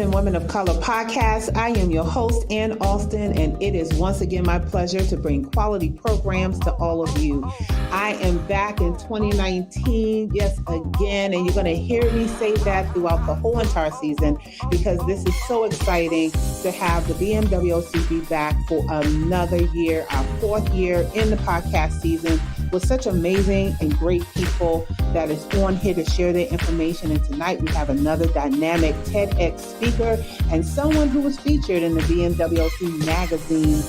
and Women of Color podcast. I am your host, Ann Alston, and it is once again my pleasure to bring quality programs to all of you. I am back in 2019, yes, again, and you're going to hear me say that throughout the whole entire season because this is so exciting to have the BMWOC be back for another year, our fourth year in the podcast season, with such amazing and great people that is on here to share their information. And tonight we have another dynamic TEDx speaker and someone who was featured in the BMWOC magazine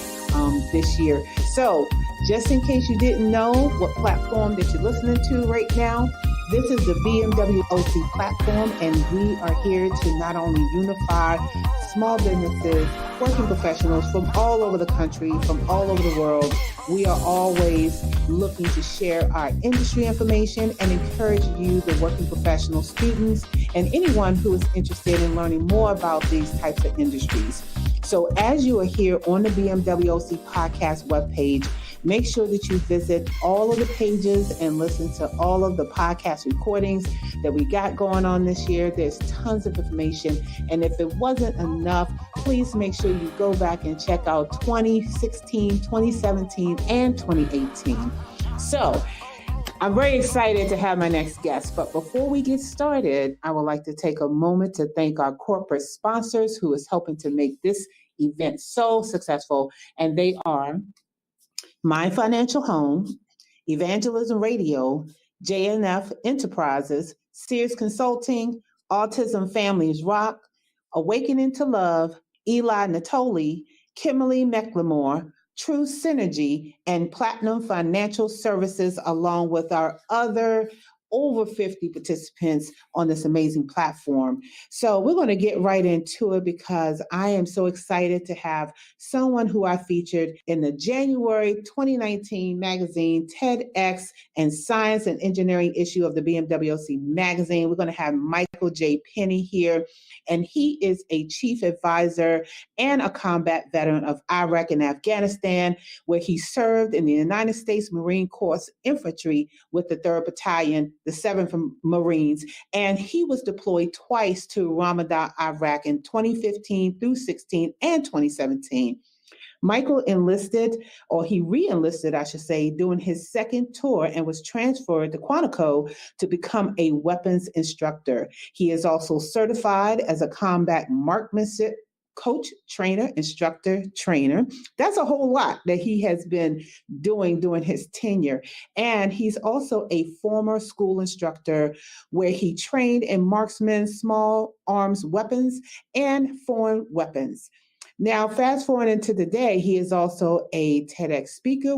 this year. So just in case you didn't know what platform that you're listening to right now, this is the BMWOC platform, and we are here to not only unify small businesses, working professionals from all over the country, from all over the world. We are always looking to share our industry information and encourage you, the working professional students, and anyone who is interested in learning more about these types of industries. So as you are here on the BMWOC podcast webpage, make sure that you visit all of the pages and listen to all of the podcast recordings that we got going on this year. There's tons of information. And if it wasn't enough, please make sure you go back and check out 2016, 2017, and 2018. So I'm very excited to have my next guest. But before we get started, I would like to take a moment to thank our corporate sponsors who is helping to make this event so successful. And they are My Financial Home, Evangelism Radio, JNF Enterprises, Sears Consulting, Autism Families Rock, Awakening to Love, Eli Natoli, Kimberly McLemore, True Synergy, and Platinum Financial Services, along with our other over 50 participants on this amazing platform. So we're going to get right into it because I am so excited to have someone who I featured in the January 2019 magazine TEDx and Science and Engineering issue of the BMWOC magazine. We're going to have Michael J. Penny here, and he is a chief advisor and a combat veteran of Iraq and Afghanistan, where he served in the United States Marine Corps Infantry with the 3rd Battalion, the 7th Marines, and he was deployed twice to Ramadan, Iraq in 2015 through 16 and 2017. Michael he re-enlisted, I should say, during his second tour and was transferred to Quantico to become a weapons instructor. He is also certified as a combat marksmanship coach, trainer, instructor, trainer. That's a whole lot that he has been doing during his tenure. And he's also a former school instructor where he trained in marksman, small arms weapons, and foreign weapons. Now, fast forward into today, he is also a TEDx speaker,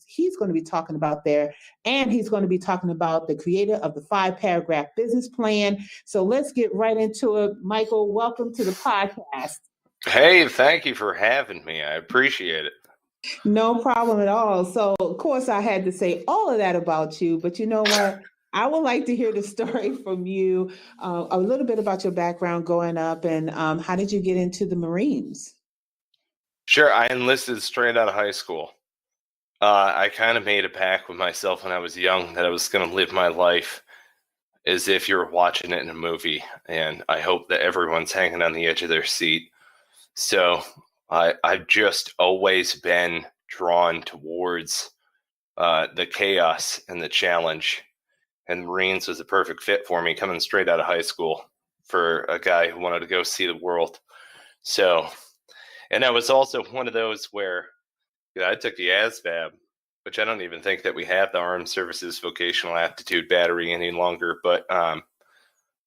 he's going to be talking about there, and he's going to be talking about the creator of the 5-paragraph business plan. So let's get right into it. Michael, welcome to the podcast. Hey, thank you for having me. I appreciate it. No problem at all. So, of course, I had to say all of that about you, but you know what? I would like to hear the story from you, a little bit about your background growing up, and how did you get into the Marines? Sure, I enlisted straight out of high school. I kind of made a pact with myself when I was young that I was going to live my life as if you're watching it in a movie, and I hope that everyone's hanging on the edge of their seat. So I've just always been drawn towards the chaos and the challenge, and Marines was a perfect fit for me coming straight out of high school for a guy who wanted to go see the world. So, and I was also one of those where I took the ASVAB, which I don't even think that we have the Armed Services Vocational Aptitude Battery any longer, but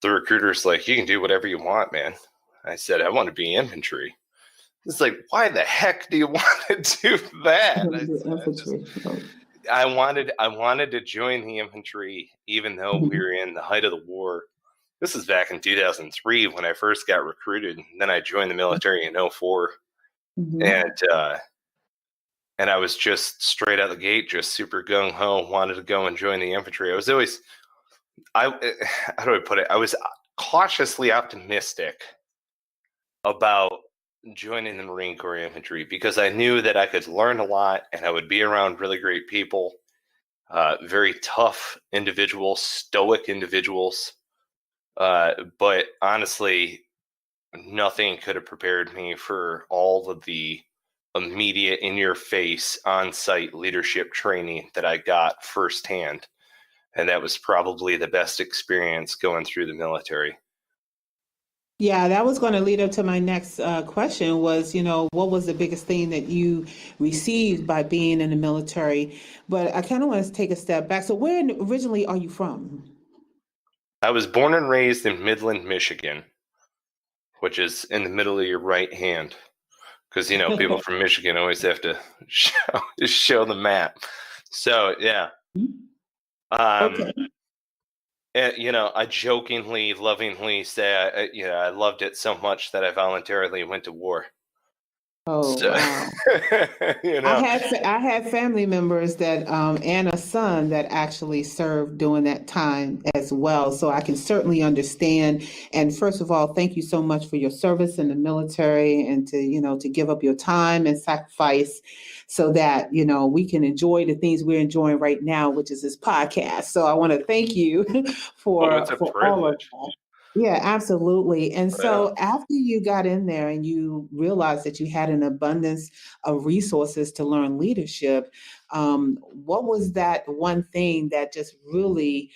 the recruiter's like, you can do whatever you want, man. I said, I want to be infantry. It's like, why the heck do you want to do that? I wanted to join the infantry, even though we were in the height of the war. This is back in 2003 when I first got recruited. Then I joined the military in 2004. And I was just straight out the gate, just super gung-ho, wanted to go and join the infantry. I was always, how do I put it? I was cautiously optimistic about joining the Marine Corps infantry because I knew that I could learn a lot and I would be around really great people, very tough individuals, stoic individuals. But honestly, nothing could have prepared me for all of the immediate in-your-face on-site leadership training that I got firsthand. And that was probably the best experience going through the military. Yeah, that was going to lead up to my next question was, what was the biggest thing that you received by being in the military? But I kind of want to take a step back. So where originally are you from? I was born and raised in Midland, Michigan, which is in the middle of your right hand. Because, people from Michigan always have to show the map. So, yeah. Okay. And, I jokingly, lovingly say, I loved it so much that I voluntarily went to war. Oh, So, wow. you I know, had family members that and a son that actually served during that time as well. So I can certainly understand. And first of all, thank you so much for your service in the military and to give up your time and sacrifice so that, we can enjoy the things we're enjoying right now, which is this podcast. So I want to thank you oh, for it's a all of privilege. that. Yeah, absolutely. And Right on. so after you got in there and you realized that you had an abundance of resources to learn leadership, what was that one thing that just really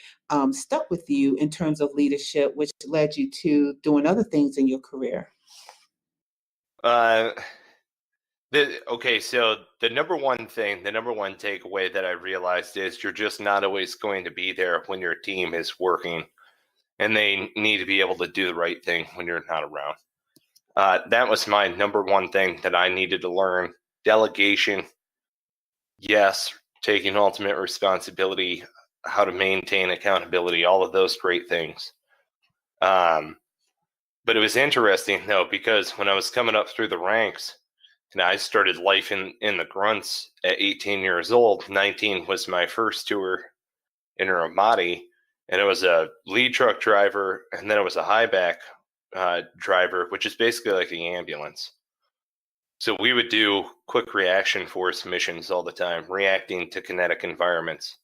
stuck with you in terms of leadership, which led you to doing other things in your career? Uh, so the number one takeaway that I realized is you're just not always going to be there when your team is working, and they need to be able to do the right thing when you're not around. That was my number one thing that I needed to learn. Delegation, yes, taking ultimate responsibility, how to maintain accountability, all of those great things. But it was interesting, though, because when I was coming up through the ranks, and I started life in the grunts at 18 years old. 19 was my first tour in a Ramadi, and it was a lead truck driver, and then it was a high back driver, which is basically like the ambulance. So we would do quick reaction force missions all the time, reacting to kinetic environments,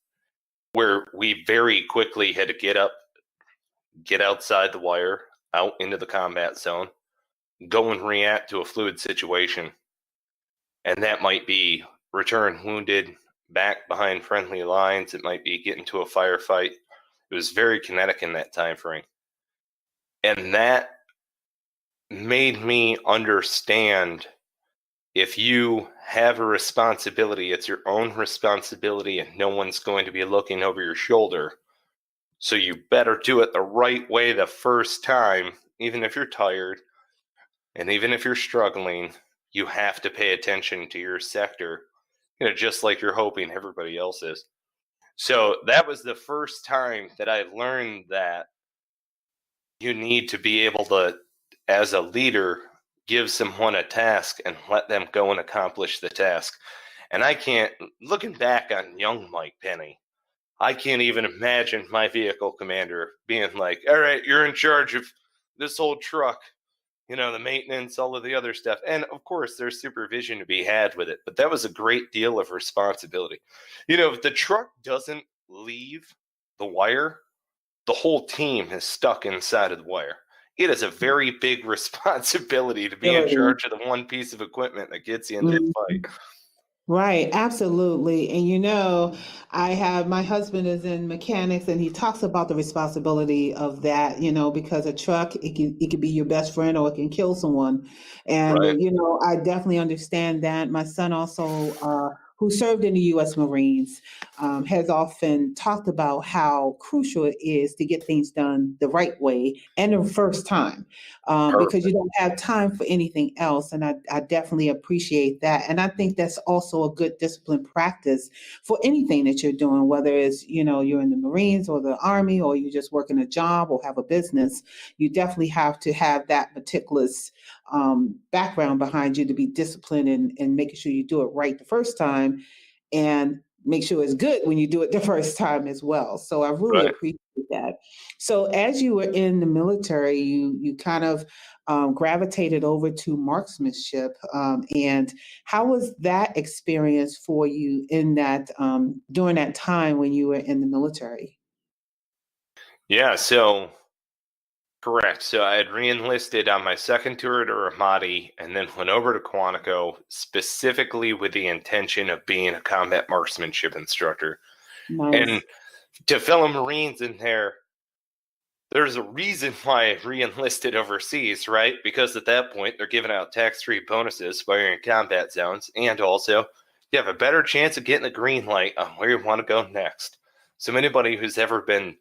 where we very quickly had to get outside the wire, out into the combat zone, go and react to a fluid situation. And that might be return wounded, back behind friendly lines. It might be get into a firefight. It was very kinetic in that time frame. And that made me understand if you have a responsibility, it's your own responsibility and no one's going to be looking over your shoulder. So you better do it the right way the first time, even if you're tired and even if you're struggling. You have to pay attention to your sector, just like you're hoping everybody else is. So that was the first time that I learned that you need to be able to, as a leader, give someone a task and let them go and accomplish the task. And I can't, looking back on young Mike Penny, I can't even imagine my vehicle commander being like, all right, you're in charge of this whole truck, the maintenance, all of the other stuff. And of course, there's supervision to be had with it, but that was a great deal of responsibility. If the truck doesn't leave the wire, the whole team is stuck inside of the wire. It is a very big responsibility to be in charge of the one piece of equipment that gets you into the fight. Right, absolutely. And my husband is in mechanics and he talks about the responsibility of that, because a truck, it can be your best friend or it can kill someone. And Right. I definitely understand that. My son also who served in the US Marines has often talked about how crucial it is to get things done the right way and the first time, because you don't have time for anything else. And I definitely appreciate that. And I think that's also a good discipline practice for anything that you're doing, whether it's, you're in the Marines or the Army, or you just working a job or have a business. You definitely have to have that meticulous background behind you to be disciplined and making sure you do it right the first time and make sure it's good when you do it the first time as well. So I really appreciate that. So as you were in the military, you kind of gravitated over to marksmanship. And how was that experience for you in that during that time when you were in the military? Yeah. So Correct. So I had re-enlisted on my second tour to Ramadi and then went over to Quantico specifically with the intention of being a combat marksmanship instructor. And Nice. to fellow Marines in there, there's a reason why I re-enlisted overseas, right? Because at that point, they're giving out tax-free bonuses while you're in combat zones, and also you have a better chance of getting a green light on where you want to go next. So anybody who's ever been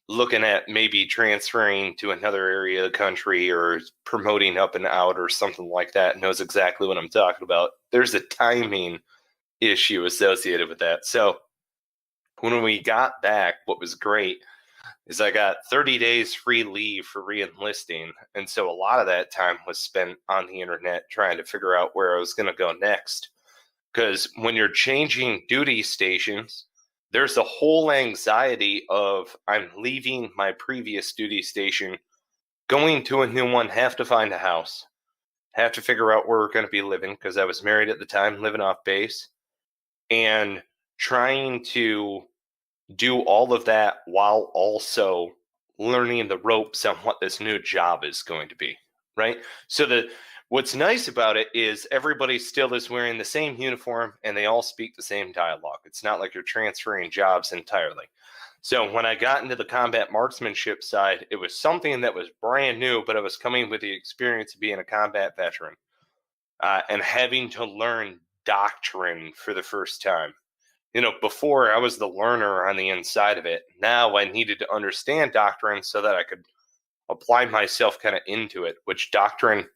looking at maybe transferring to another area of the country or promoting up and out or something like that knows exactly what I'm talking about. There's a timing issue associated with that. So when we got back, what was great is I got 30 days free leave for re-enlisting. And so a lot of that time was spent on the internet trying to figure out where I was going to go next. Because when you're changing duty stations, there's a whole anxiety of I'm leaving my previous duty station, going to a new one, have to find a house, have to figure out where we're going to be living because I was married at the time, living off base, and trying to do all of that while also learning the ropes on what this new job is going to be, right? So what's nice about it is everybody still is wearing the same uniform and they all speak the same dialogue. It's not like you're transferring jobs entirely. So when I got into the combat marksmanship side, it was something that was brand new, but I was coming with the experience of being a combat veteran and having to learn doctrine for the first time. Before I was the learner on the inside of it. Now I needed to understand doctrine so that I could apply myself kind of into it, which doctrine,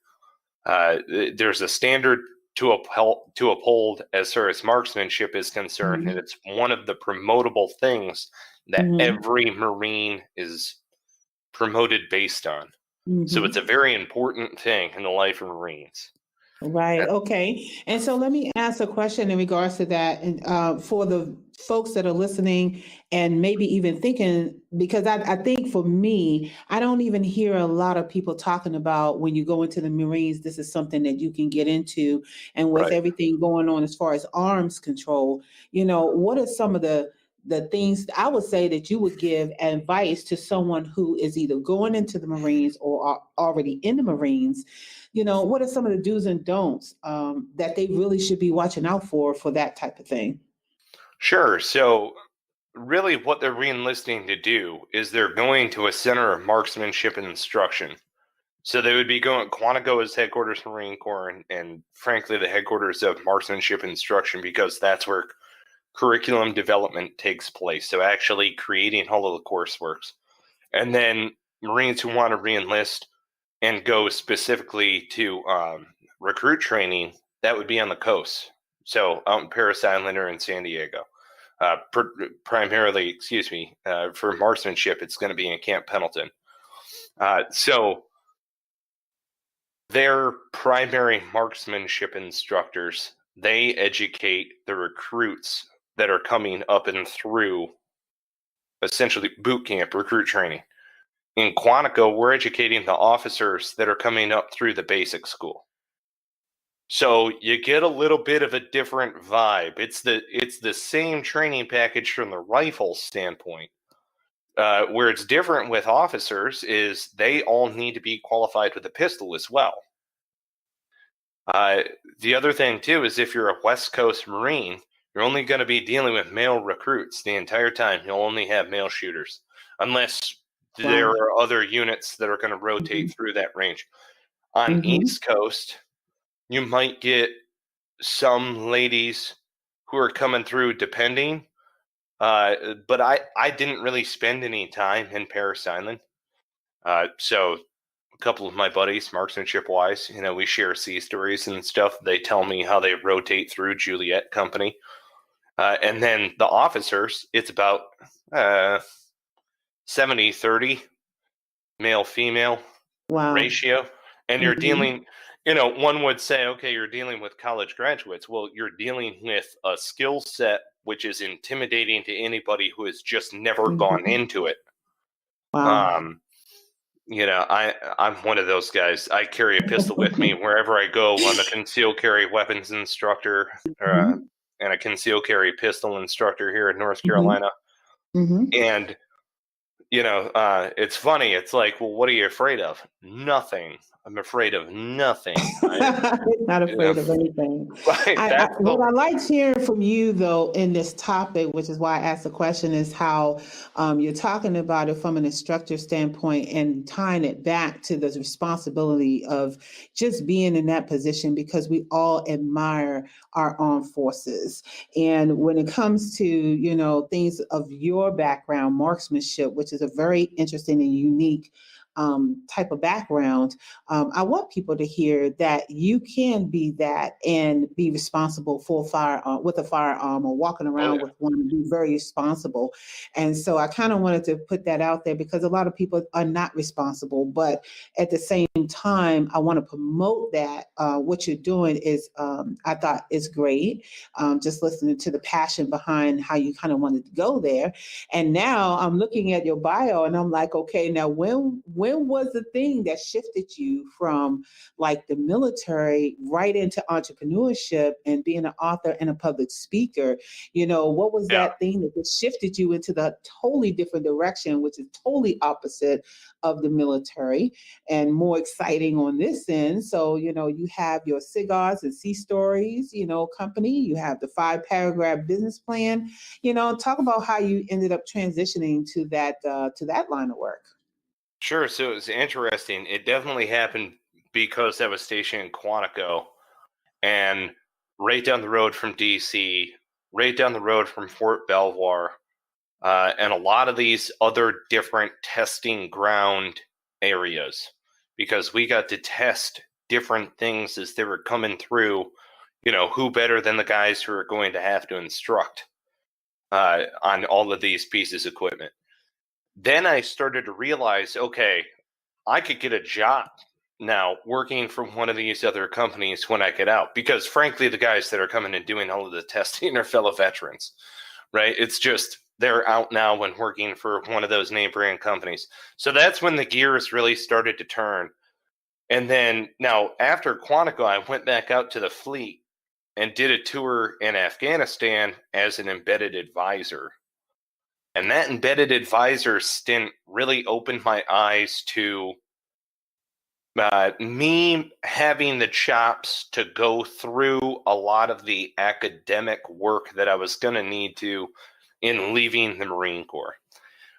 there's a standard to uphold as far as marksmanship is concerned. Mhm. And it's one of the promotable things that Mhm. every Marine is promoted based on. So it's a very important thing in the life of Marines. Right. Okay. And so let me ask a question in regards to that, and for the folks that are listening and maybe even thinking, because I think for me, I don't even hear a lot of people talking about when you go into the Marines, this is something that you can get into. And with Right. everything going on as far as arms control, what are some of the things I would say that you would give advice to someone who is either going into the Marines or are already in the Marines? What are some of the do's and don'ts that they really should be watching out for that type of thing? Sure. So really what they're re-enlisting to do is they're going to a center of marksmanship and instruction. So they would be going, Quantico is headquarters for Marine Corps and frankly the headquarters of marksmanship instruction because that's where curriculum development takes place. So actually creating all of the courseworks. And then Marines who want to re-enlist and go specifically to recruit training, that would be on the coast. So out in Paris Island or in San Diego. Primarily, for marksmanship, it's going to be in Camp Pendleton. So their primary marksmanship instructors, they educate the recruits that are coming up and through essentially boot camp recruit training. In Quantico, we're educating the officers that are coming up through the basic school. So you get a little bit of a different vibe. It's the same training package from the rifle standpoint. Where it's different with officers is they all need to be qualified with a pistol as well. The other thing too is if you're a West Coast Marine, you're only going to be dealing with male recruits the entire time. You'll only have male shooters, unless there are other units that are going to rotate through that range. On East Coast, you might get some ladies who are coming through depending. But I didn't really spend any time in Paris Island. So a couple of my buddies, marksmanship wise, we share sea stories and stuff. They tell me how they rotate through Juliet Company. And then the officers, it's about 70-30 male female ratio. And you're dealing, one would say, okay, you're dealing with college graduates. Well, you're dealing with a skill set which is intimidating to anybody who has just never gone into it. Wow. I'm one of those guys. I carry a pistol with me wherever I go. I'm a concealed carry weapons instructor and a concealed carry pistol instructor here in North Carolina. And It's funny. It's like, well, what are you afraid of? Nothing. I'm afraid of nothing. Not You know, afraid of anything. right? That's What I liked hearing from you, though, in this topic, which is why I asked the question, is how you're talking about it from an instructor standpoint and tying it back to the responsibility of just being in that position because we all admire our armed forces. And when it comes to, things of your background, marksmanship, which is a very interesting and unique type of background, I want people to hear that you can be that and be responsible for firearm with a firearm or walking Oh around yeah, with one and be very responsible. And so I kind of wanted to put that out there because a lot of people are not responsible, but at the same time, I want to promote that. What you're doing is, I thought is great. Just listening to the passion behind how you kind of wanted to go there. And now I'm looking at your bio and I'm like, okay, now when was the thing that shifted you from like the military right into entrepreneurship and being an author and a public speaker? What was yeah. that thing that just shifted you into the totally different direction, which is totally opposite of the military and more exciting on this end? So, you have your cigars and sea stories, company, you have the 5 paragraph business plan. Talk about how you ended up transitioning to that line of work. Sure. So it was interesting. It definitely happened because I was stationed in Quantico and right down the road from DC, right down the road from Fort Belvoir, and a lot of these other different testing ground areas, because we got to test different things as they were coming through. Who better than the guys who are going to have to instruct on all of these pieces of equipment. Then I started to realize, okay, I could get a job now working for one of these other companies when I get out, because frankly, the guys that are coming and doing all of the testing are fellow veterans, right? It's just they're out now and working for one of those name brand companies. So that's when the gears really started to turn. And then now after Quantico, I went back out to the fleet and did a tour in Afghanistan as an embedded advisor. And that embedded advisor stint really opened my eyes to me having the chops to go through a lot of the academic work that I was going to need to in leaving the Marine Corps.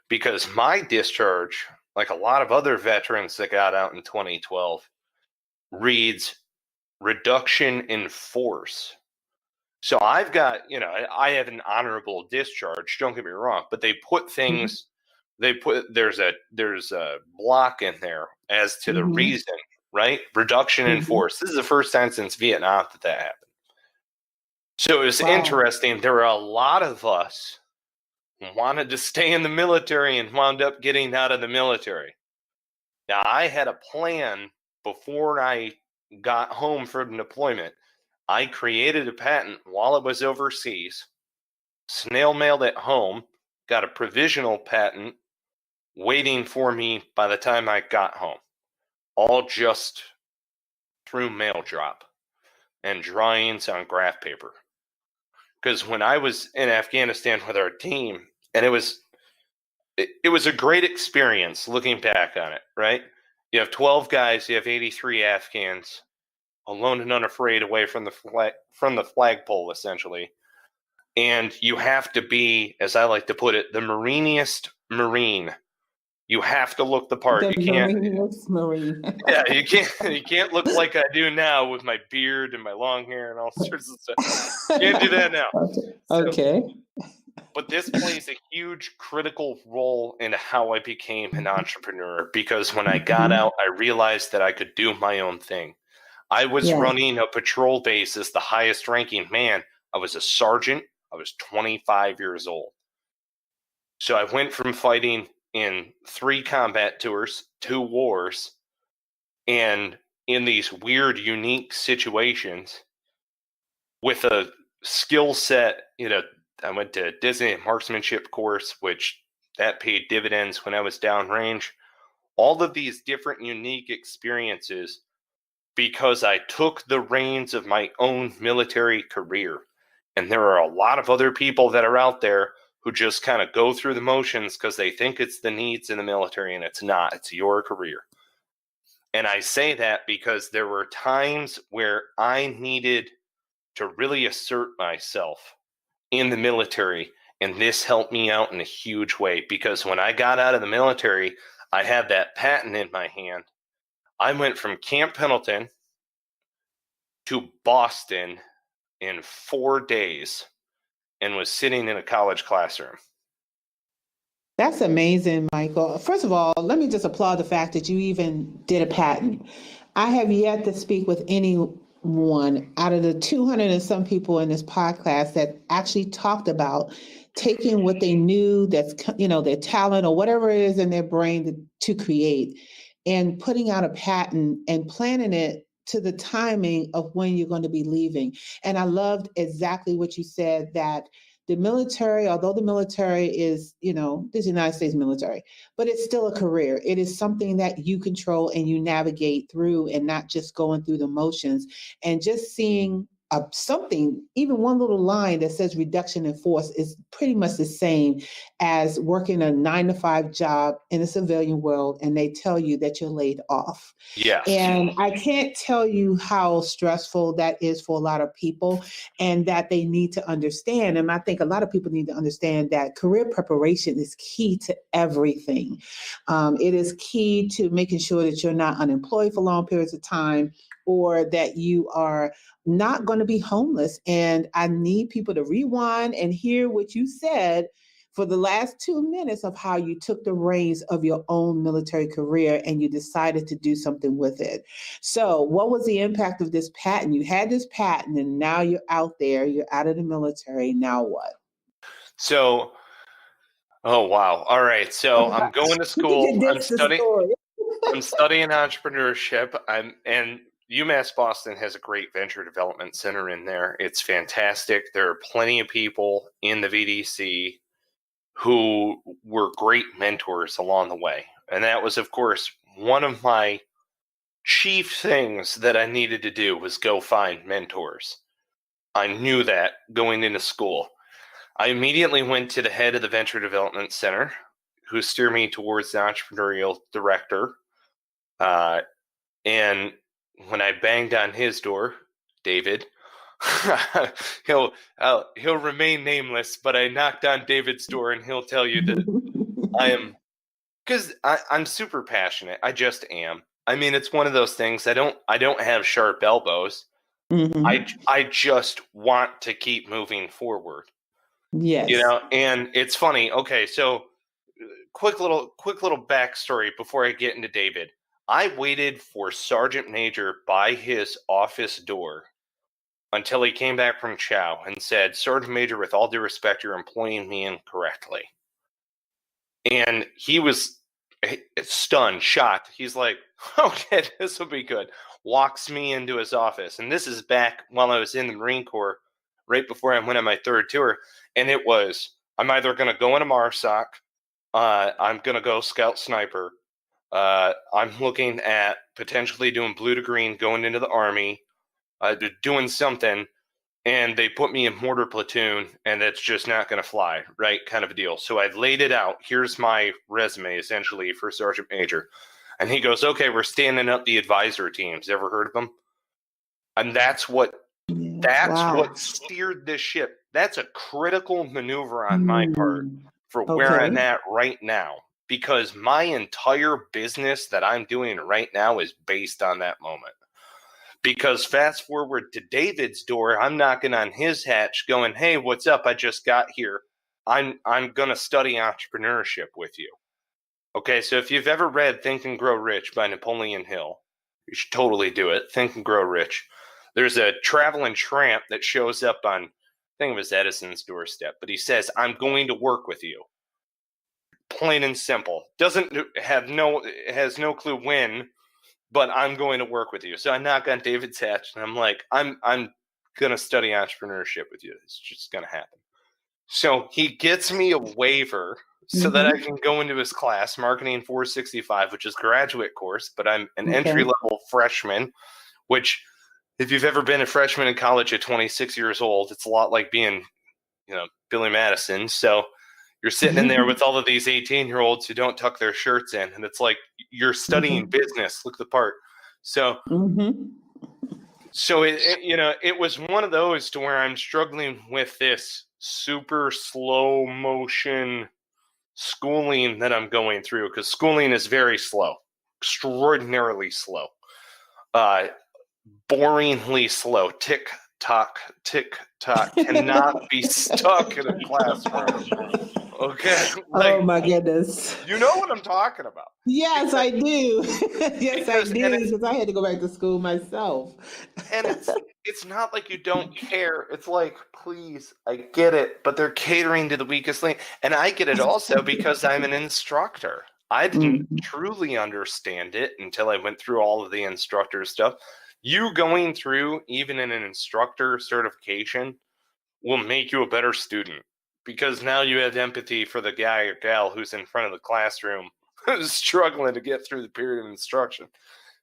Because my discharge, like a lot of other veterans that got out in 2012, reads reduction in force. So I've got, I have an honorable discharge, don't get me wrong, but they put Mm-hmm. things, there's a block in there as to the Mm-hmm. reason, right? Reduction in Mm-hmm. force. This is the first time since Vietnam that happened. So it was Wow. interesting. There were a lot of us who wanted to stay in the military and wound up getting out of the military. Now, I had a plan before I got home from deployment. I created a patent while I was overseas, snail mailed it home, got a provisional patent waiting for me by the time I got home, all just through mail drop and drawings on graph paper. Because when I was in Afghanistan with our team, and it was a great experience looking back on it, right? You have 12 guys, you have 83 Afghans, alone and unafraid, away from the flagpole, essentially. And you have to be, as I like to put it, the mariniest Marine. You have to look the part. The You can't, Marine. yeah, you can't look like I do now with my beard and my long hair and all sorts of stuff. Can't do that now. So, Okay. but this plays a huge critical role in how I became an entrepreneur, because when I got Mhm. out, I realized that I could do my own thing. I was Yes. running a patrol base as the highest ranking man. I was a sergeant. I was 25 years old. So I went from fighting in 3 combat tours, 2 wars, and in these weird, unique situations with a skill set. I went to Disney marksmanship course, which that paid dividends when I was downrange. All of these different unique experiences because I took the reins of my own military career. And there are a lot of other people that are out there who just kind of go through the motions because they think it's the needs in the military, and it's not. It's your career. And I say that because there were times where I needed to really assert myself in the military, and this helped me out in a huge way, because when I got out of the military, I had that patent in my hand. I went from Camp Pendleton to Boston in 4 days and was sitting in a college classroom. That's amazing, Michael. First of all, let me just applaud the fact that you even did a patent. I have yet to speak with anyone out of the 200 and some people in this podcast that actually talked about taking what they knew, that's, their talent or whatever it is in their brain to create, and putting out a patent and planning it to the timing of when you're going to be leaving. And I loved exactly what you said, that the military, although the military is, this United States military, but it's still a career. It is something that you control and you navigate through, and not just going through the motions. And just seeing something, even one little line that says reduction in force, is pretty much the same as working a 9-to-5 job in a civilian world and they tell you that you're laid off. Yes. And I can't tell you how stressful that is for a lot of people, and that they need to understand. And I think a lot of people need to understand that career preparation is key to everything. It is key to making sure that you're not unemployed for long periods of time, or that you are not going to be homeless. And I need people to rewind and hear what you said for the last 2 minutes of how you took the reins of your own military career and you decided to do something with it. So what was the impact of this patent? You had this patent and now you're out there, you're out of the military. Now what? So, oh, wow. All right. So I'm going to school. I'm studying entrepreneurship. And UMass Boston has a great venture development center in there. It's fantastic. There are plenty of people in the VDC who were great mentors along the way. And that was, of course, one of my chief things that I needed to do, was go find mentors. I knew that going into school. I immediately went to the head of the Venture Development Center, who steered me towards the entrepreneurial director. And when I banged on his door, David, he'll remain nameless, but I knocked on David's door, and he'll tell you that because I'm super passionate. I just am. I mean, it's one of those things. I don't have sharp elbows. Mm-hmm. I just want to keep moving forward. Yes. And it's funny. Okay, so quick little backstory before I get into David. I waited for Sergeant Major by his office door until he came back from Chow and said, "Sergeant Major, with all due respect, you're employing me incorrectly." And he was stunned, shocked. He's like, "Okay, this will be good." Walks me into his office. And this is back while I was in the Marine Corps, right before I went on my third tour. And it was, I'm either going to go into MARSOC, I'm going to go Scout Sniper, I'm looking at potentially doing blue to green, going into the Army, doing something, and they put me in mortar platoon, and that's just not going to fly, right? Kind of a deal. So I laid it out. Here's my resume, essentially, for Sergeant Major. And he goes, "Okay, we're standing up the advisor teams. Ever heard of them?" And that's what steered this ship. That's a critical maneuver on my part for where I'm at right now, because my entire business that I'm doing right now is based on that moment. Because fast forward to David's door, I'm knocking on his hatch going, "Hey, what's up? I just got here. I'm going to study entrepreneurship with you." Okay, so if you've ever read Think and Grow Rich by Napoleon Hill, you should totally do it. Think and Grow Rich. There's a traveling tramp that shows up on, I think it was Edison's doorstep, but he says, "I'm going to work with you." Plain and simple. Has no clue when, but I'm going to work with you. So I knock on David's hatch and I'm like, I'm going to study entrepreneurship with you. It's just going to happen. So he gets me a waiver so that I can go into his class, Marketing 465, which is a graduate course, but I'm an entry-level freshman, which if you've ever been a freshman in college at 26 years old, it's a lot like being, Billy Madison. So You're sitting in there with all of these 18-year-olds who don't tuck their shirts in, and it's like you're studying business. Look the part. So, it was one of those to where I'm struggling with this super slow motion schooling that I'm going through, because schooling is very slow, extraordinarily slow, boringly slow. Tick tock, cannot be stuck in a classroom. Okay. Oh my goodness. You know what I'm talking about. Yes, I do. Yes, I do, because I had to go back to school myself. And it's not like you don't care. It's like, please, I get it, but they're catering to the weakest link. And I get it also because I'm an instructor. I didn't truly understand it until I went through all of the instructor stuff. You going through even in an instructor certification will make you a better student, because now you have empathy for the guy or gal who's in front of the classroom who's struggling to get through the period of instruction.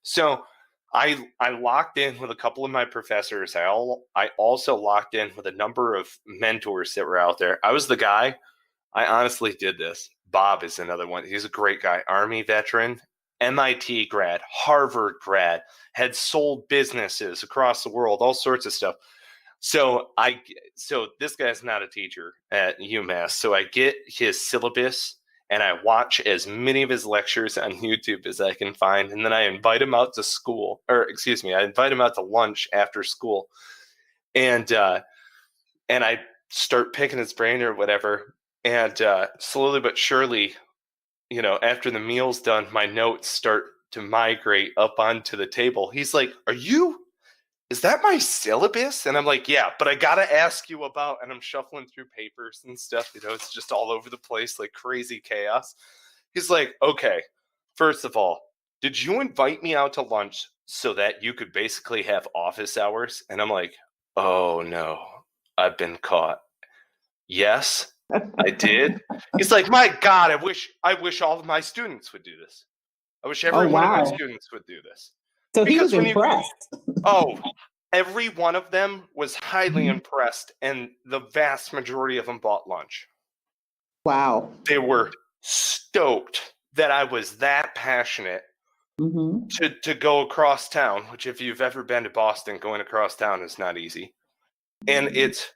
So I locked in with a couple of my professors. I also locked in with a number of mentors that were out there. I was the guy. I honestly did this. Bob is another one. He's a great guy. Army veteran, MIT grad, Harvard grad, had sold businesses across the world, all sorts of stuff. So this guy's not a teacher at UMass. So I get his syllabus and I watch as many of his lectures on YouTube as I can find. And then I invite him out to I invite him out to lunch after school. And I start picking his brain or whatever. And slowly but surely, after the meal's done, my notes start to migrate up onto the table. He's like, is that my syllabus? And I'm like, yeah, but I got to ask you about, and I'm shuffling through papers and stuff. It's just all over the place, like crazy chaos. He's like, okay, first of all, did you invite me out to lunch so that you could basically have office hours? And I'm like, oh no, I've been caught. Yes, I did. He's like, my God, I wish all of my students would do this. I wish every one of my students would do this. So he was impressed. Every one of them was highly impressed, and the vast majority of them bought lunch. Wow. They were stoked that I was that passionate to go across town, which if you've ever been to Boston, going across town is not easy. And it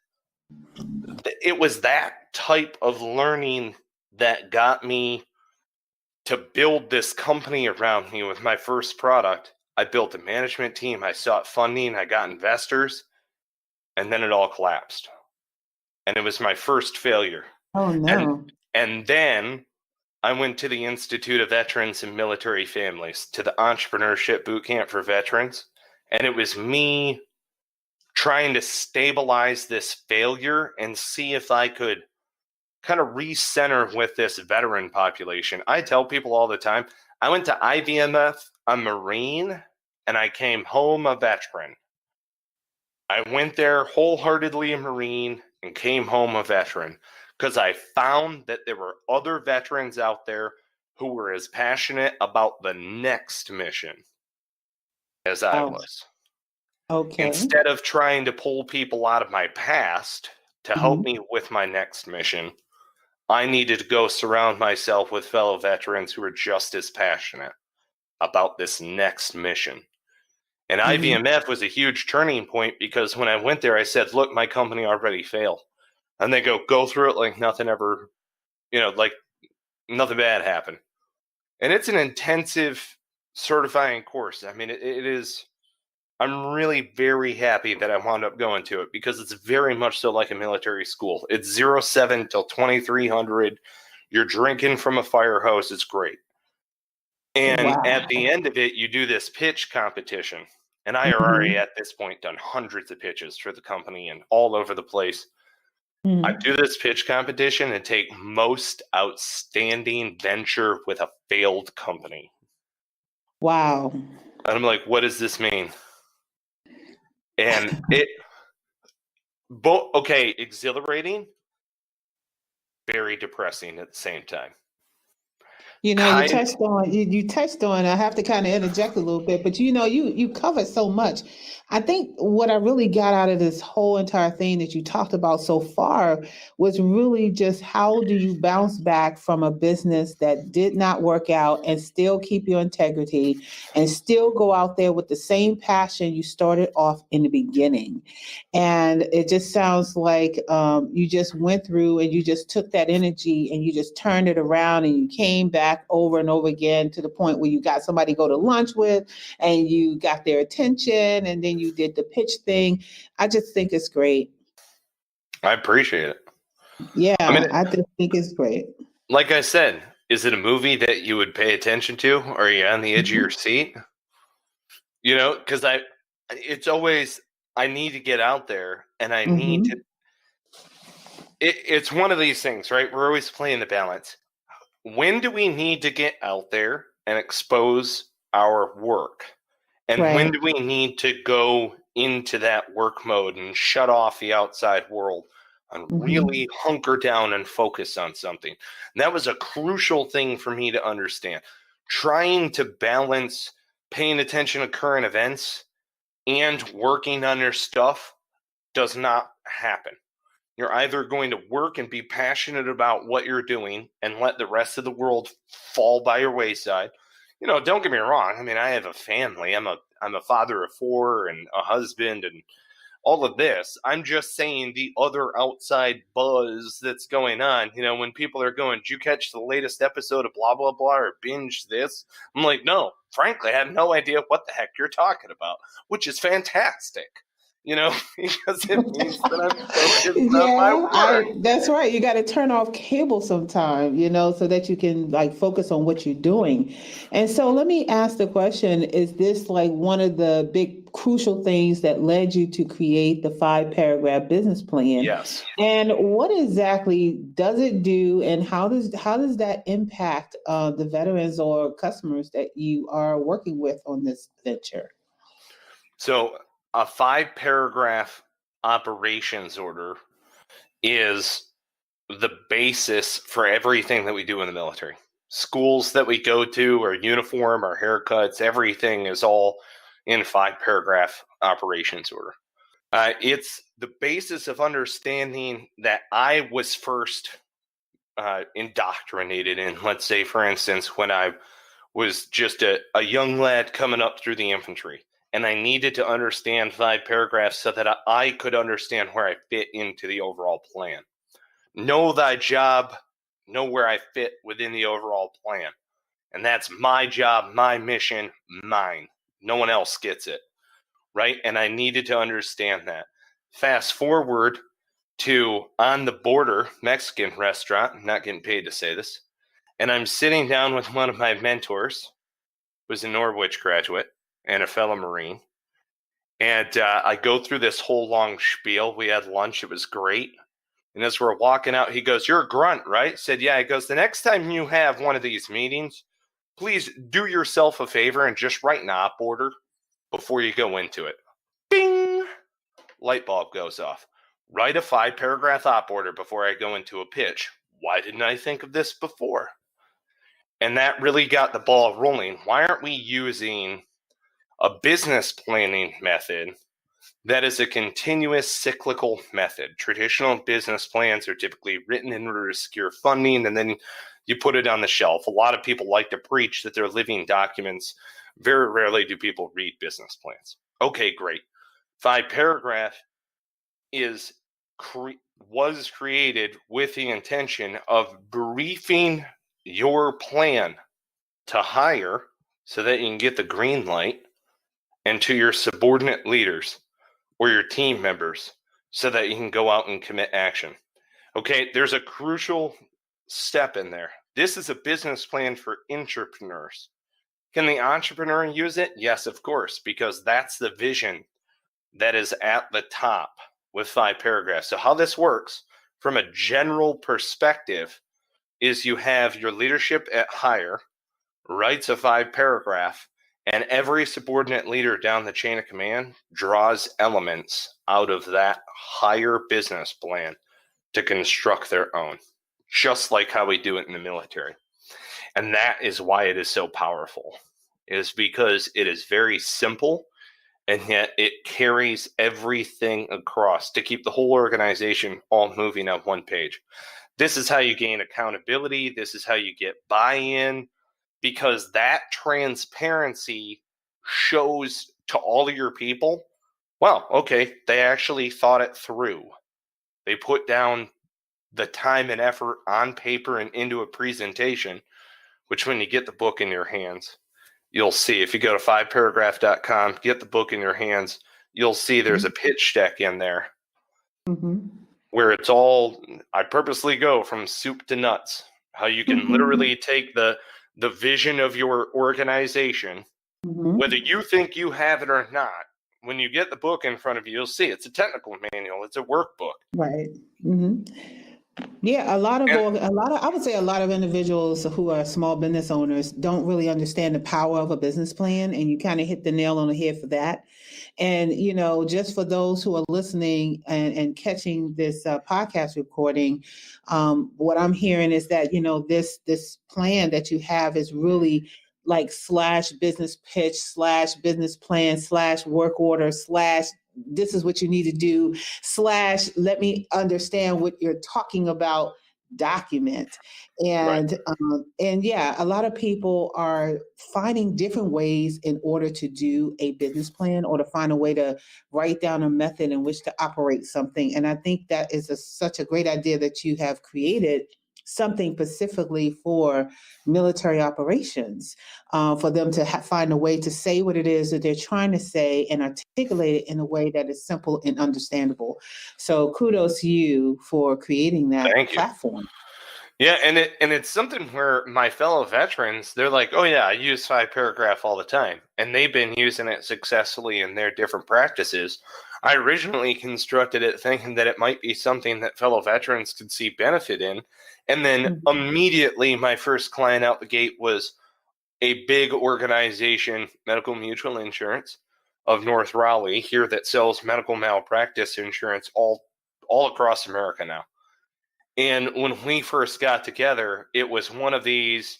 was that type of learning that got me to build this company around me with my first product. I built a management team. I sought funding. I got investors. And then it all collapsed. And it was my first failure. Oh, no. And then I went to the Institute of Veterans and Military Families, to the Entrepreneurship Boot Camp for Veterans. And it was me trying to stabilize this failure and see if I could kind of recenter with this veteran population. I tell people all the time, I went to IVMF, a Marine, and I came home a veteran. I went there wholeheartedly a Marine and came home a veteran, because I found that there were other veterans out there who were as passionate about the next mission as I was. Okay. Instead of trying to pull people out of my past to help me with my next mission, I needed to go surround myself with fellow veterans who were just as passionate about this next mission. And IVMF was a huge turning point, because when I went there, I said, look, my company already failed. And they go through it like nothing ever, like nothing bad happened. And it's an intensive certifying course. I mean, it is, I'm really very happy that I wound up going to it, because it's very much so like a military school. It's 07 till 2300. You're drinking from a fire hose. It's great. And at the end of it, you do this pitch competition. And I already at this point done hundreds of pitches for the company and all over the place. I do this pitch competition and take most outstanding venture with a failed company. Wow. And I'm like, what does this mean? And exhilarating, very depressing at the same time. You know, Kind. you touched on. I have to kind of interject a little bit, but you covered so much. I think what I really got out of this whole entire thing that you talked about so far was really just how do you bounce back from a business that did not work out and still keep your integrity and still go out there with the same passion you started off in the beginning. And it just sounds like you just went through and you just took that energy and you just turned it around and you came back over and over again to the point where you got somebody to go to lunch with and you got their attention and then you did the pitch thing. I just think it's great. I appreciate it. Yeah, I mean, I just think it's great. like I said, is it a movie that you would pay attention to? Or are you on the edge of your seat? You know, because it's always, I need to get out there and I need to, Mm-hmm. it's one of these things, right? We're always playing the balance. When do we need to get out there and expose our work? And when Right. do we need to go into that work mode and shut off the outside world and Mm-hmm. really hunker down and focus on something? And that was a crucial thing for me to understand. Trying to balance paying attention to current events and working on your stuff does not happen. You're either going to work and be passionate about what you're doing and let the rest of the world fall by your wayside. You know, don't get me wrong. I mean, I have a family. I'm a father of 4 and a husband and all of this. I'm just saying the other outside buzz that's going on. You know, when people are going, "Did you catch the latest episode of blah blah blah or binge this?" I'm like, "No, frankly, I have no idea what the heck you're talking about," which is fantastic. You know, because it means that I'm focused on my Yeah, work. I that's right. You got to turn off cable sometime, so that you can like focus on what you're doing. And so let me ask the question, is this like one of the big crucial things that led you to create the 5 paragraph business plan? Yes. And what exactly does it do and how does that impact the veterans or customers that you are working with on this venture? So a 5 paragraph operations order is the basis for everything that we do in the military. Schools that we go to, our uniform, our haircuts, everything is all in 5 paragraph operations order. It's the basis of understanding that I was first indoctrinated in. Let's say, for instance, when I was just a young lad coming up through the infantry, and I needed to understand 5 paragraphs so that I could understand where I fit into the overall plan. Know thy job, know where I fit within the overall plan. And that's my job, my mission, mine. No one else gets it, right? And I needed to understand that. Fast forward to On the Border Mexican restaurant. I'm not getting paid to say this. And I'm sitting down with one of my mentors, who was a Norwich graduate and a fellow Marine. And I go through this whole long spiel. We had lunch. It was great. And as we're walking out, he goes, "You're a grunt, right?" I said, "Yeah." He goes, "The next time you have one of these meetings, please do yourself a favor and just write an op order before you go into it." Ding! Light bulb goes off. Write a 5 paragraph op order before I go into a pitch. Why didn't I think of this before? And that really got the ball rolling. Why aren't we using a business planning method that is a continuous cyclical method? Traditional business plans are typically written in order to secure funding and then you put it on the shelf. A lot of people like to preach that they're living documents. Very rarely do people read business plans. Okay, great. 5 paragraph was created with the intention of briefing your plan to hire so that you can get the green light, and to your subordinate leaders or your team members so that you can go out and commit action. Okay, there's a crucial step in there. This is a business plan for entrepreneurs. Can the entrepreneur use it? Yes, of course, because that's the vision that is at the top with 5 paragraphs. So how this works from a general perspective is you have your leadership at hire writes a 5 paragraph, and every subordinate leader down the chain of command draws elements out of that higher business plan to construct their own, just like how we do it in the military. And that is why it is so powerful, is because it is very simple, and yet it carries everything across to keep the whole organization all moving on one page. This is how you gain accountability. This is how you get buy-in, because that transparency shows to all of your people, well, okay, they actually thought it through. They put down the time and effort on paper and into a presentation, which when you get the book in your hands, you'll see. If you go to 5paragraph.com, get the book in your hands, you'll see there's a pitch deck in there where it's all, I purposely go from soup to nuts, how you can literally take the vision of your organization, whether you think you have it or not. When you get the book in front of you, you'll see it's a technical manual. It's a workbook. Right. Yeah, a lot of, I would say a lot of individuals who are small business owners don't really understand the power of a business plan, and you kind of hit the nail on the head for that. And, just for those who are listening and catching this podcast recording, what I'm hearing is that, this plan that you have is really like slash business pitch, slash business plan, slash work order, slash this is what you need to do, slash let me understand what you're talking about document. And Right. And yeah, a lot of people are finding different ways in order to do a business plan or to find a way to write down a method in which to operate something. And I think that is such a great idea that you have created something specifically for military operations, for them to find a way to say what it is that they're trying to say and articulate it in a way that is simple and understandable. So kudos to you for creating that Thank you. platform. Yeah, and it's something where my fellow veterans, they're like, oh yeah, I use 5paragraph all the time. And they've been using it successfully in their different practices. I originally constructed it thinking that it might be something that fellow veterans could see benefit in. And then immediately my first client out the gate was a big organization, Medical Mutual Insurance of North Raleigh here, that sells medical malpractice insurance all across America now. And when we first got together, it was one of these,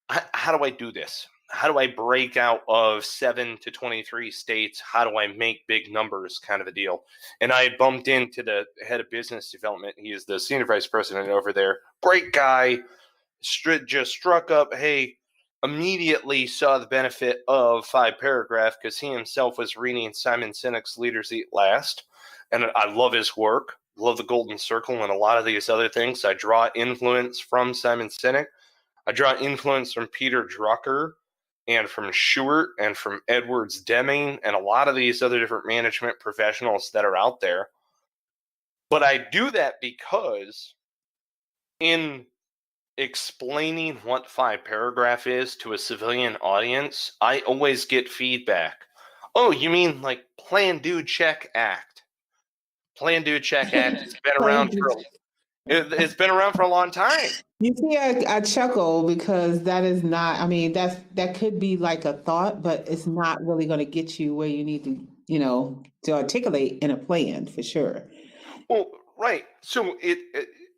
how do I do this? How do I break out of 7 to 23 states? How do I make big numbers kind of a deal? And I had bumped into the head of business development. He is the senior vice president over there. Great guy. Just struck up, hey, immediately saw the benefit of 5paragraph because he himself was reading Simon Sinek's Leaders Eat Last. And I love his work. Love the Golden Circle and a lot of these other things. I draw influence from Simon Sinek. I draw influence from Peter Drucker and from Stewart and from Edwards Deming and a lot of these other different management professionals that are out there. But I do that because in explaining what 5paragraph is to a civilian audience, I always get feedback. Oh, you mean like Plan, Do, Check, Act? Plan, Do, Check, Act. It's been around it's been around for a long time. You see, I chuckle because that is not, I mean, that could be like a thought, but it's not really going to get you where you need to, to articulate in a plan for sure. Well, right. So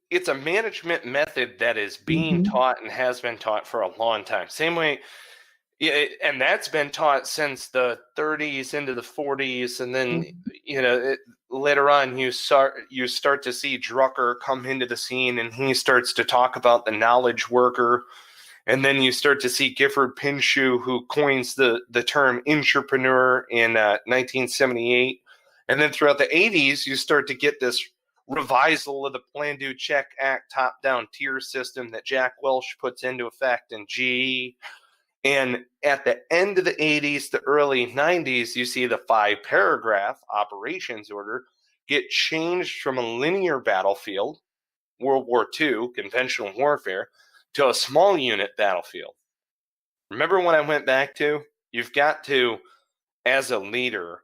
it's a management method that is being taught and has been taught for a long time. Same way, and that's been taught since the 30s into the 40s, and then later on you start to see Drucker come into the scene, and he starts to talk about the knowledge worker, and then you start to see Gifford Pinchot, who coins the term intrapreneur in 1978, and then throughout the 80s you start to get this revisal of the Plan, Do, Check, Act top-down tier system that Jack Welch puts into effect in GE. And at the end of the 80s, the early 90s, you see the 5paragraph operations order get changed from a linear battlefield, World War II, conventional warfare, to a small unit battlefield. Remember when I went back to, you've got to, as a leader,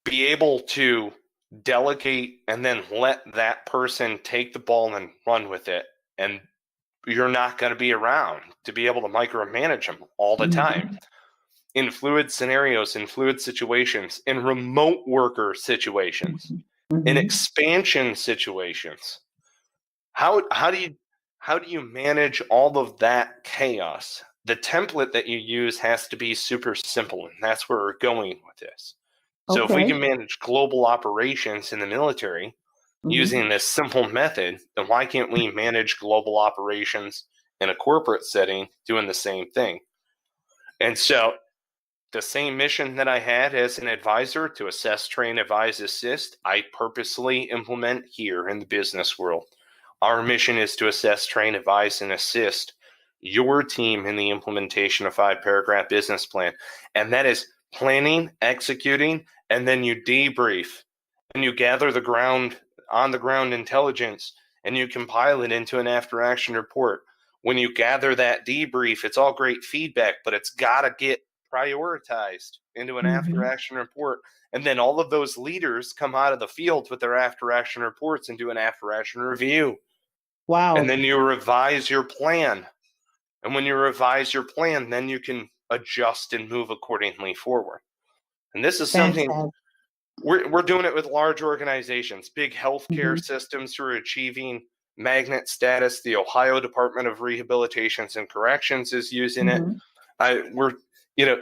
be able to delegate and then let that person take the ball and run with it. And you're not going to be around to be able to micromanage them all the time. In fluid scenarios, in fluid situations, in remote worker situations, in expansion situations. How do you how do you manage all of that chaos? The template that you use has to be super simple, and that's where we're going with this. So if we Okay. can manage global operations in the military using this simple method, then why can't we manage global operations in a corporate setting doing the same thing? And so the same mission that I had as an advisor to assess, train, advise, assist, I purposely implement here in the business world. Our mission is to assess, train, advise, and assist your team in the implementation of 5-paragraph business plan. And that is planning, executing, and then you debrief and you gather the on the ground intelligence and you compile it into an after action report. When you gather that debrief, it's all great feedback, but it's got to get prioritized into an after action report. And then all of those leaders come out of the field with their after action reports and do an after action review. And Wow. then you revise your plan. And when you revise your plan, then you can adjust and move accordingly forward. And this is something Fantastic. we're doing it with large organizations, big healthcare Mhm. systems who are achieving magnet status. The Ohio Department of Rehabilitations and Corrections is using it. Mhm.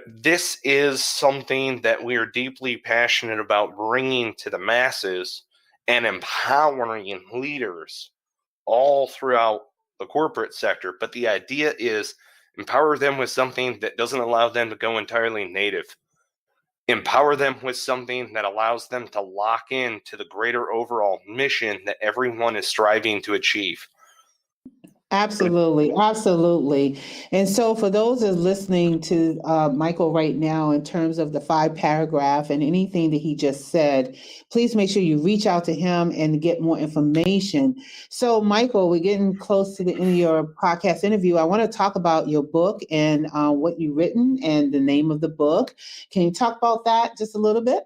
This is something that we are deeply passionate about bringing to the masses and empowering leaders all throughout the corporate sector. But the idea is empower them with something that doesn't allow them to go entirely native. Empower them with something that allows them to lock in to the greater overall mission that everyone is striving to achieve. Absolutely, absolutely. And so, for those that are listening to Michael right now, in terms of the 5-paragraph and anything that he just said, please make sure you reach out to him and get more information. So, Michael, we're getting close to the end of your podcast interview. I want to talk about your book and what you've written and the name of the book. Can you talk about that just a little bit?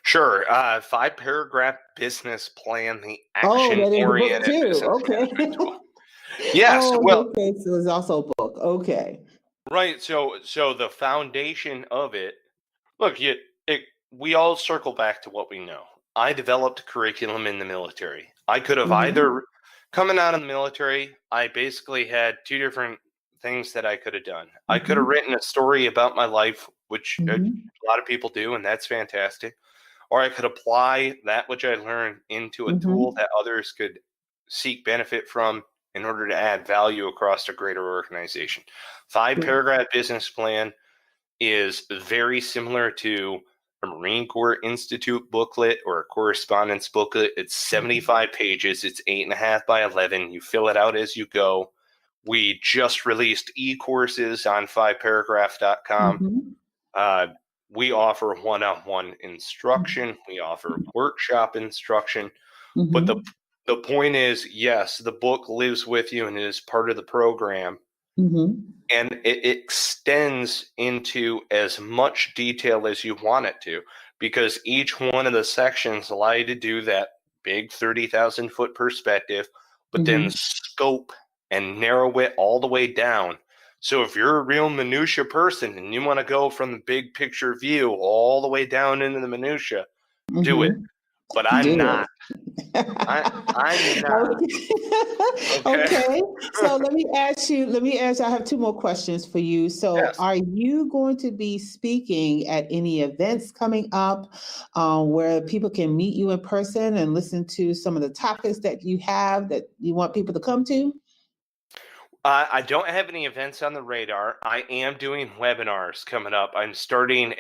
Sure. 5-paragraph business plan, the Oh, that is a book action-oriented too. business Okay. management tool. Yes. Oh, Well, okay. So it's also a book. Okay. right. So the foundation of it, look, we all circle back to what we know. I developed a curriculum in the military. I could have Mm-hmm. either, coming out of the military, I basically had two different things that I could have done. I could have Mm-hmm. written a story about my life, which a Mm-hmm. lot of people do, and that's fantastic. Or I could apply that which I learned into a tool Mm-hmm. that others could seek benefit from in order to add value across a greater organization. 5-paragraph business plan is very similar to a Marine Corps Institute booklet or a correspondence booklet. It's 75 pages. It's 8.5 by 11. You fill it out as you go. We just released e-courses on 5paragraph.com. Mm-hmm. Uh, we offer one-on-one instruction. We offer workshop instruction. But the Mm-hmm. the point is, yes, the book lives with you and it is part of the program. Mm-hmm. And it extends into as much detail as you want it to, because each one of the sections allow you to do that big 30,000 foot perspective, but then Mm-hmm. scope and narrow it all the way down. So if you're a real minutia person and you want to go from the big picture view all the way down into the minutia, do it. Mm-hmm. But I'm Do not. it. I'm not. Okay. Okay. Okay. So let me ask you, I have two more questions for you. So Yes. are you going to be speaking at any events coming up where people can meet you in person and listen to some of the topics that you have that you want people to come to? I don't have any events on the radar. I am doing webinars coming up. I'm starting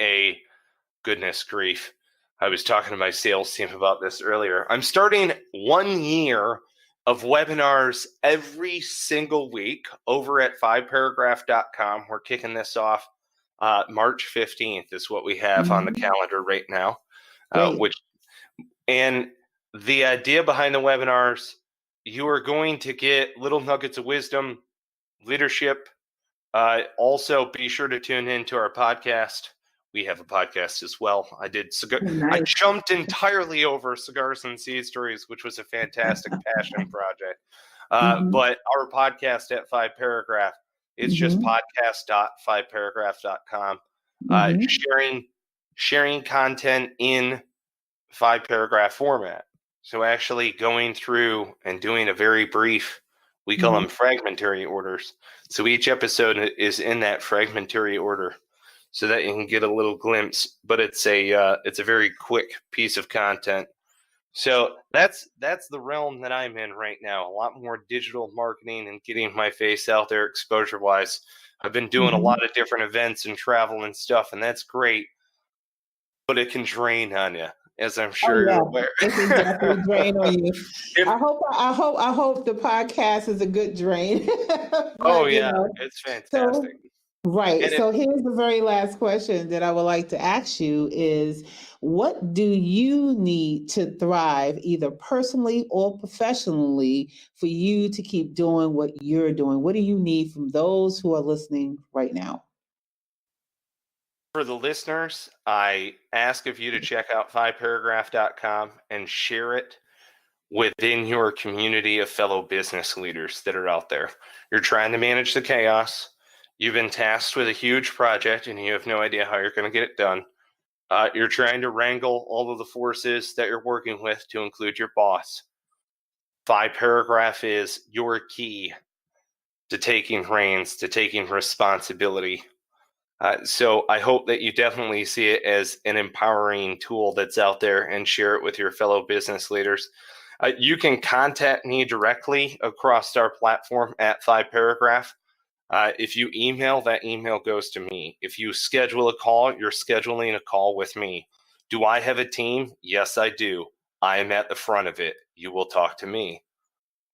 goodness grief. I was talking to my sales team about this earlier. I'm starting 1 year of webinars every single week over at 5paragraph.com. We're kicking this off March 15th is what we have on the Mhm. calendar right now, Great. which and the idea behind the webinars, you are going to get little nuggets of wisdom, leadership. Also, be sure to tune in to our podcast. We have a podcast as well. I Nice. jumped entirely over Cigars and Seed Stories, which was a fantastic passion project. Mhm. But our podcast at 5Paragraph, it's just Mhm. podcast.5paragraph.com. Mhm. Sharing content in 5-paragraph format. So actually going through and doing a very brief We call them fragmentary orders. So each episode is in that fragmentary order, so that you can get a little glimpse. But it's a very quick piece of content. So that's the realm that I'm in right now. A lot more digital marketing and getting my face out there exposure wise. I've been doing a lot of different events and travel and stuff, and that's great. But it can drain on you, as I'm sure you're aware. It can definitely drain on you. I hope the podcast is a good drain. But, it's fantastic. Right. So here's the very last question that I would like to ask you is, what do you need to thrive, either personally or professionally, for you to keep doing what you're doing? What do you need from those who are listening right now? For the listeners, I ask of you to check out 5paragraph.com and share it within your community of fellow business leaders that are out there. You're trying to manage the chaos. You've been tasked with a huge project and you have no idea how you're going to get it done. You're trying to wrangle all of the forces that you're working with to include your boss. 5paragraph is your key to taking reins, to taking responsibility. So I hope that you definitely see it as an empowering tool that's out there and share it with your fellow business leaders. You can contact me directly across our platform at 5paragraph. If you email, that email goes to me. If you schedule a call, you're scheduling a call with me. Do I have a team? Yes, I do. I am at the front of it. You will talk to me.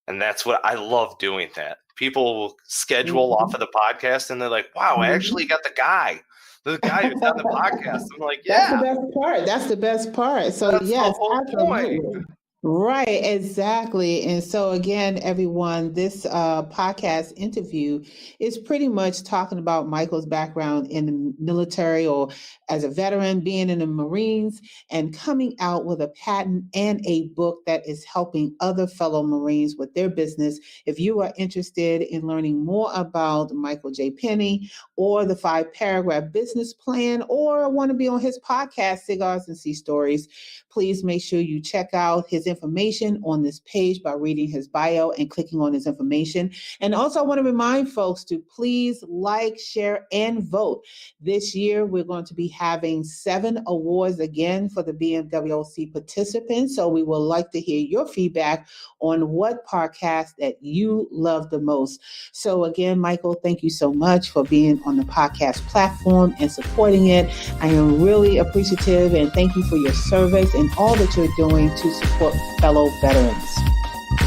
And that's what I love doing that. People will schedule off of the podcast and they're like, wow, I actually got the guy who's on the podcast. I'm like, yeah. That's the best part. That's the best part. So that's yes, absolutely. Point. Right, exactly. And so again, everyone, this podcast interview is pretty much talking about Michael's background in the military or as a veteran, being in the Marines, and coming out with a patent and a book that is helping other fellow Marines with their business. If you are interested in learning more about Michael J. Penny or the 5paragraph business plan, or want to be on his podcast, Cigars and Sea Stories, please make sure you check out his information on this page by reading his bio and clicking on his information. And also I want to remind folks to please like, share, and vote. This year, we're going to be having 7 awards again for the BMWOC participants. So we would like to hear your feedback on what podcast that you love the most. So again, Michael, thank you so much for being on the podcast platform and supporting it. I am really appreciative, and thank you for your service and all that you're doing to support fellow veterans.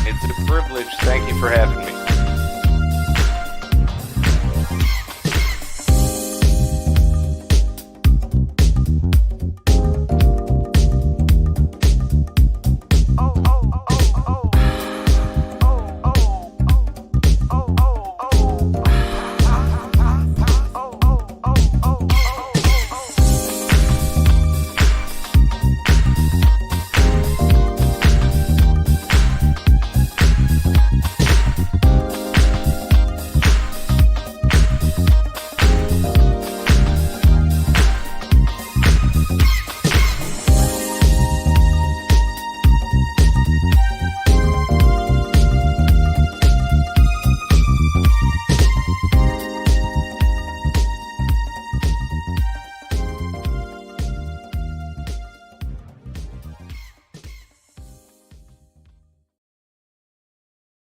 It's a privilege. Thank you for having me.